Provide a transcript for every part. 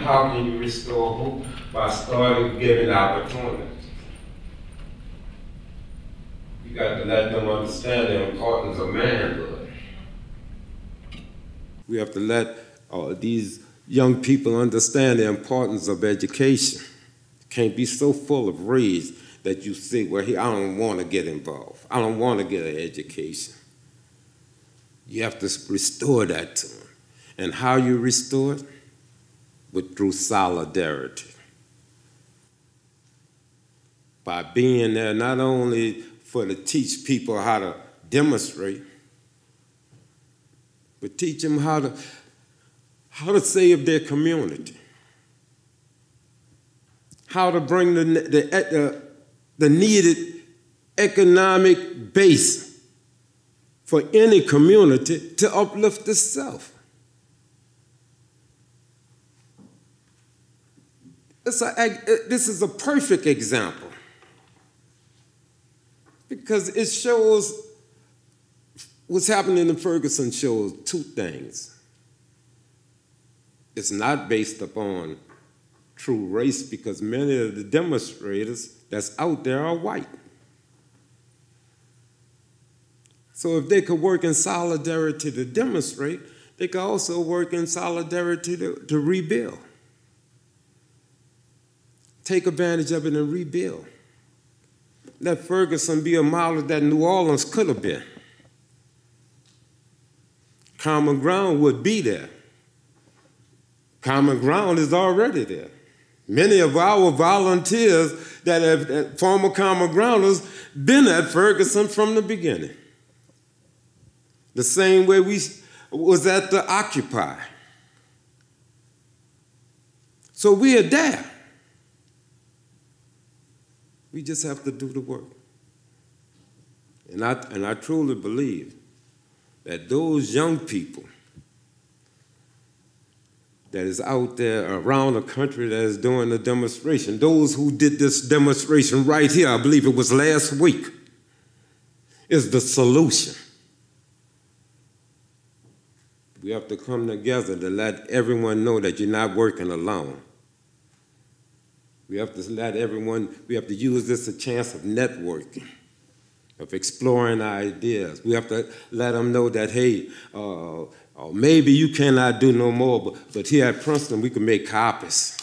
how can you restore hope? By starting giving opportunity. You got to let them understand the importance of manhood. We have to let these young people understand the importance of education. You can't be so full of rage that you say, well, I don't want to get involved. I don't want to get an education. You have to restore that to them. And how you restore it? Through solidarity. By being there not only to teach people how to demonstrate, but teach them how to save their community, how to bring the needed economic base for any community to uplift itself. This is a perfect example because it shows what's happening in Ferguson shows two things. It's not based upon true race because many of the demonstrators that's out there are white. So if they could work in solidarity to demonstrate, they could also work in solidarity to rebuild. Take advantage of it and rebuild. Let Ferguson be a model that New Orleans could have been. Common ground would be there. Common ground is already there. Many of our volunteers that have former common grounders been at Ferguson from the beginning. The same way we was at the Occupy. So we are there. We just have to do the work. And I truly believe that those young people that is out there around the country that is doing the demonstration, those who did this demonstration right here, I believe it was last week, is the solution. We have to come together to let everyone know that you're not working alone. We have to let everyone, we have to use this as a chance of networking, of exploring ideas. We have to let them know that, hey, maybe you cannot do no more, but here at Princeton, we can make copies.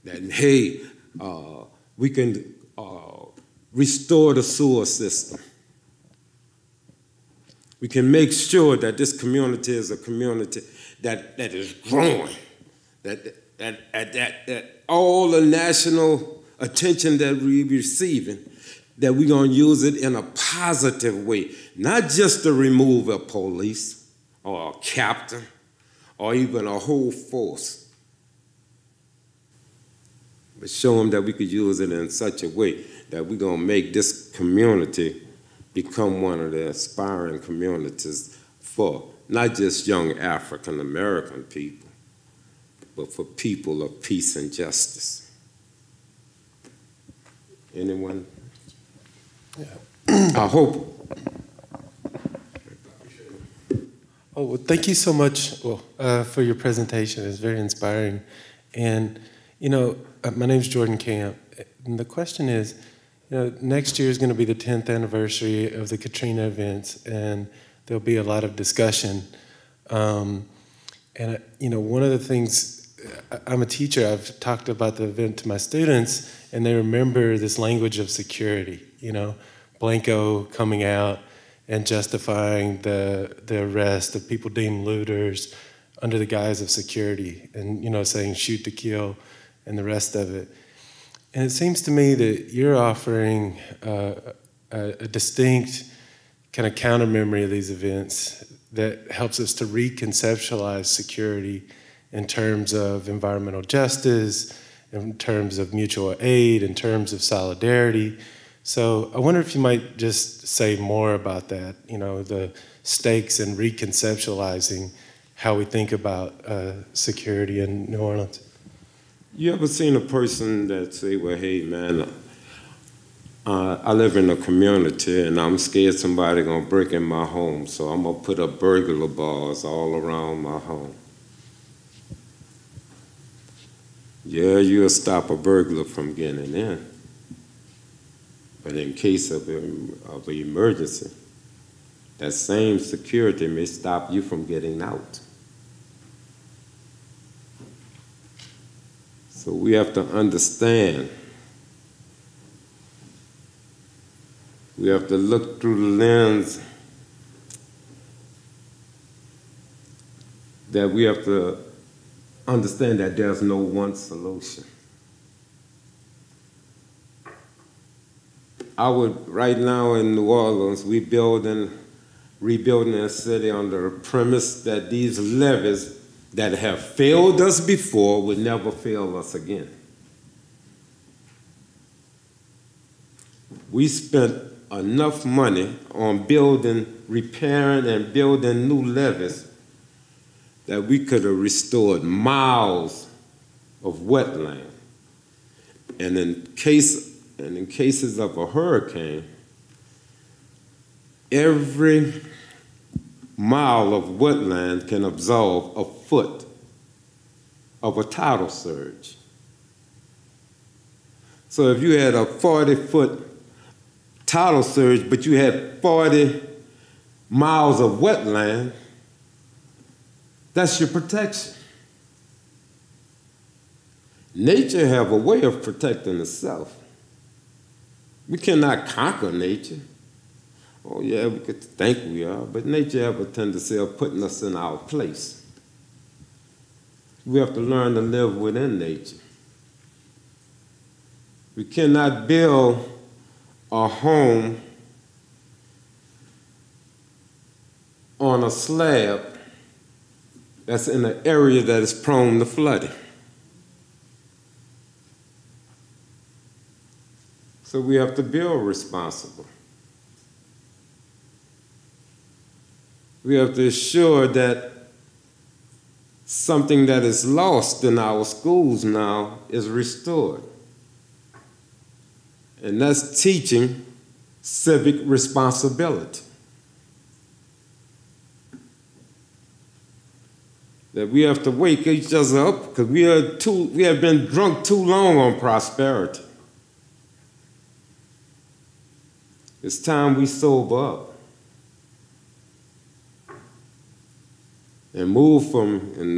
That, hey, we can restore the sewer system. We can make sure that this community is a community that is growing, that all the national attention that we're receiving, that we're going to use it in a positive way, not just to remove a police or a captain or even a whole force, but show them that we could use it in such a way that we're going to make this community become one of the aspiring communities for not just young African American people, but for people of peace and justice. Anyone? Yeah. I hope. Oh, well, thank you so much for your presentation. It's very inspiring. And, my name's Jordan Camp. And the question is, next year is going to be the 10th anniversary of the Katrina events, and there'll be a lot of discussion. One of the things, I'm a teacher, I've talked about the event to my students, and they remember this language of security, Blanco coming out and justifying the arrest of people deemed looters under the guise of security, and saying shoot to kill and the rest of it. And it seems to me that you're offering a distinct kind of counter memory of these events that helps us to reconceptualize security in terms of environmental justice, in terms of mutual aid, in terms of solidarity. So I wonder if you might just say more about that, the stakes in reconceptualizing how we think about security in New Orleans. You ever seen a person that say, well, hey, man, I live in a community and I'm scared somebody gonna break in my home, so I'm gonna put up burglar bars all around my home. Yeah, you'll stop a burglar from getting in. But in case of an emergency, that same security may stop you from getting out. So we have to understand. We have to look through the lens that we have to understand that there's no one solution. Right now in New Orleans, rebuilding a city under the premise that these levees that have failed us before will never fail us again. We spent enough money on repairing and building new levees that we could have restored miles of wetland. And in cases of a hurricane, every mile of wetland can absorb a foot of a tidal surge. So if you had a 40-foot tidal surge, but you had 40 miles of wetland, that's your protection. Nature have a way of protecting itself. We cannot conquer nature. Oh yeah, we could think we are, but nature have a tendency of putting us in our place. We have to learn to live within nature. We cannot build a home on a slab that's in an area that is prone to flooding. So we have to build responsible. We have to ensure that something that is lost in our schools now is restored. And that's teaching civic responsibility. That we have to wake each other up because we have been drunk too long on prosperity. It's time we sober up and move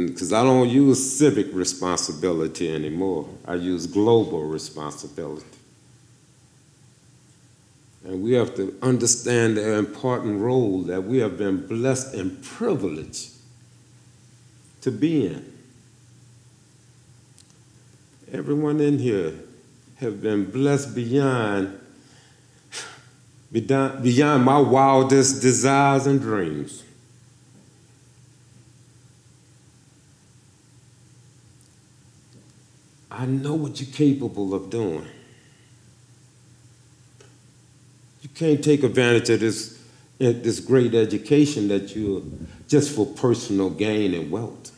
because I don't use civic responsibility anymore. I use global responsibility. And we have to understand the important role that we have been blessed and privileged to be in. Everyone in here have been blessed beyond my wildest desires and dreams. I know what you're capable of doing. You can't take advantage of this great education that you're just for personal gain and wealth.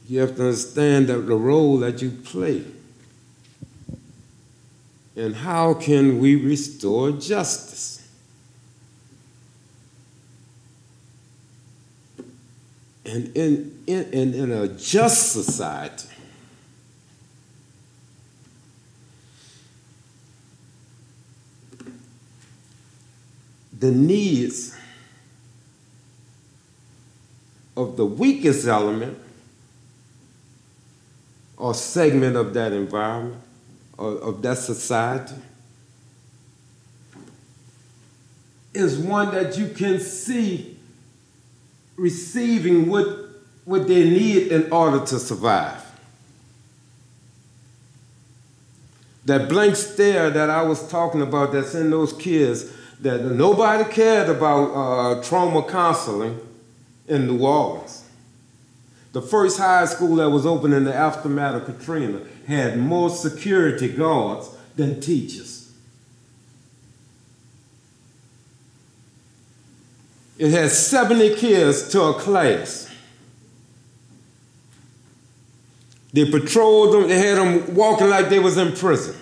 You have to understand the role that you play. And how can we restore justice? And in a just society, the needs of the weakest element or segment of that environment, or of that society, is one that you can see receiving what they need in order to survive. That blank stare that I was talking about that's in those kids, that nobody cared about trauma counseling in New Orleans. The first high school that was opened in the aftermath of Katrina had more security guards than teachers. It had 70 kids to a class. They patrolled them, they had them walking like they was in prison.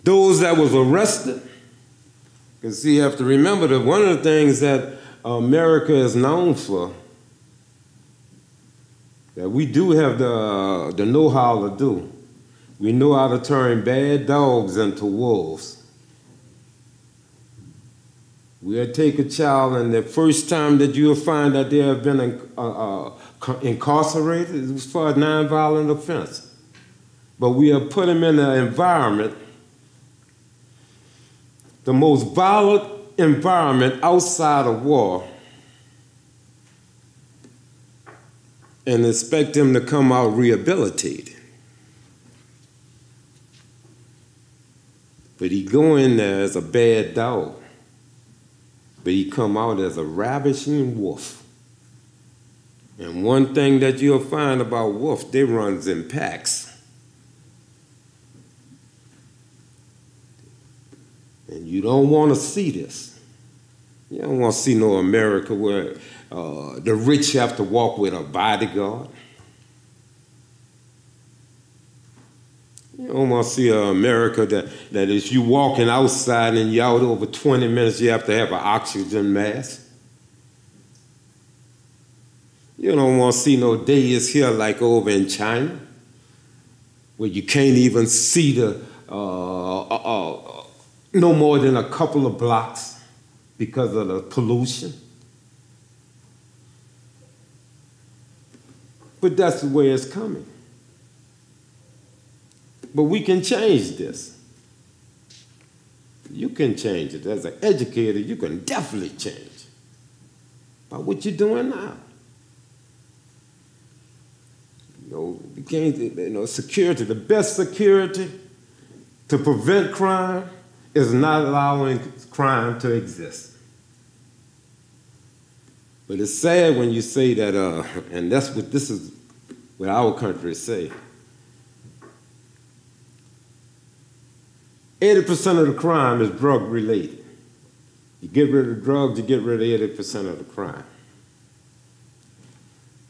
Those that was arrested Because you have to remember that one of the things that America is known for, that we do have the know-how to do. We know how to turn bad dogs into wolves. We'll take a child, and the first time that you'll find that they have been incarcerated is for a nonviolent offense. But we'll put them in an environment, the most violent environment outside of war, and expect them to come out rehabilitated. But he go in there as a bad dog, but he come out as a ravishing wolf. And one thing that you'll find about wolves, they runs in packs. And you don't want to see this. You don't want to see no America where the rich have to walk with a bodyguard. You don't want to see an America that is you walking outside and you're out over 20 minutes, you have to have an oxygen mask. You don't want to see no days here like over in China, where you can't even see no more than a couple of blocks because of the pollution. But that's the way it's coming. But we can change this. You can change it. As an educator, you can definitely change by what you're doing now. You can't, security, the best security to prevent crime is not allowing crime to exist. But it's sad when you say that, and this is what our country say. 80% of the crime is drug related. You get rid of drugs, you get rid of 80% of the crime.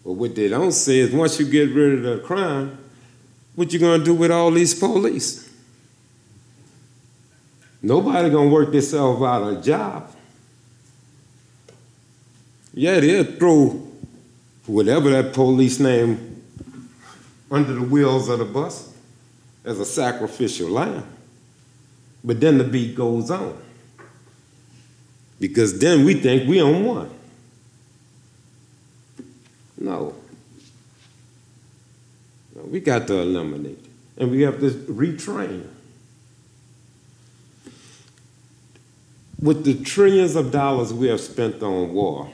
But what they don't say is once you get rid of the crime, what you gonna do with all these police? Nobody gonna work themselves out of a job. Yeah, they'll throw whatever that police name under the wheels of the bus as a sacrificial lamb. But then the beat goes on. Because then we think we on one. No. We got to eliminate it. And we have to retrain. With the trillions of dollars we have spent on war,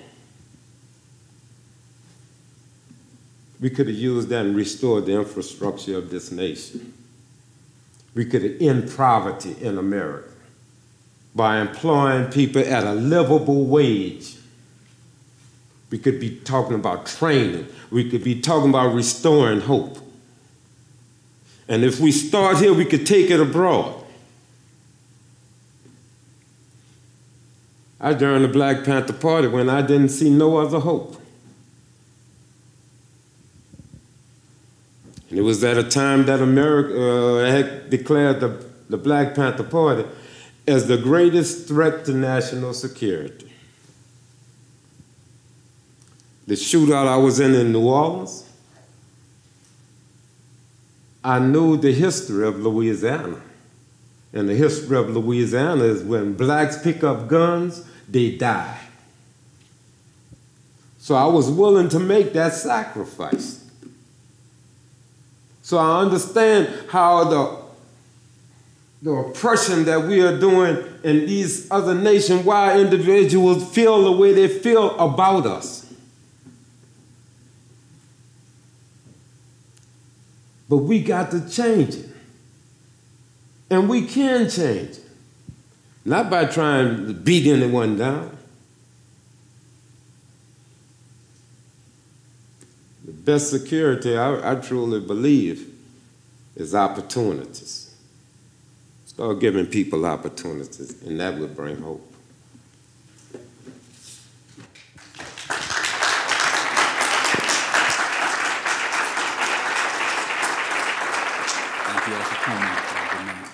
we could have used that and restored the infrastructure of this nation. We could end poverty in America by employing people at a livable wage. We could be talking about training. We could be talking about restoring hope. And if we start here, we could take it abroad. I joined the Black Panther Party when I didn't see no other hope. And it was at a time that America had declared the Black Panther Party as the greatest threat to national security. The shootout I was in New Orleans, I knew the history of Louisiana. And the history of Louisiana is when blacks pick up guns, they die. So I was willing to make that sacrifice. So I understand how the oppression that we are doing in these other nations, why individuals feel the way they feel about us. But we got to change it. And we can change it. Not by trying to beat anyone down. The best security, I truly believe, is opportunities. Start giving people opportunities, and that will bring hope. Thank you all for coming.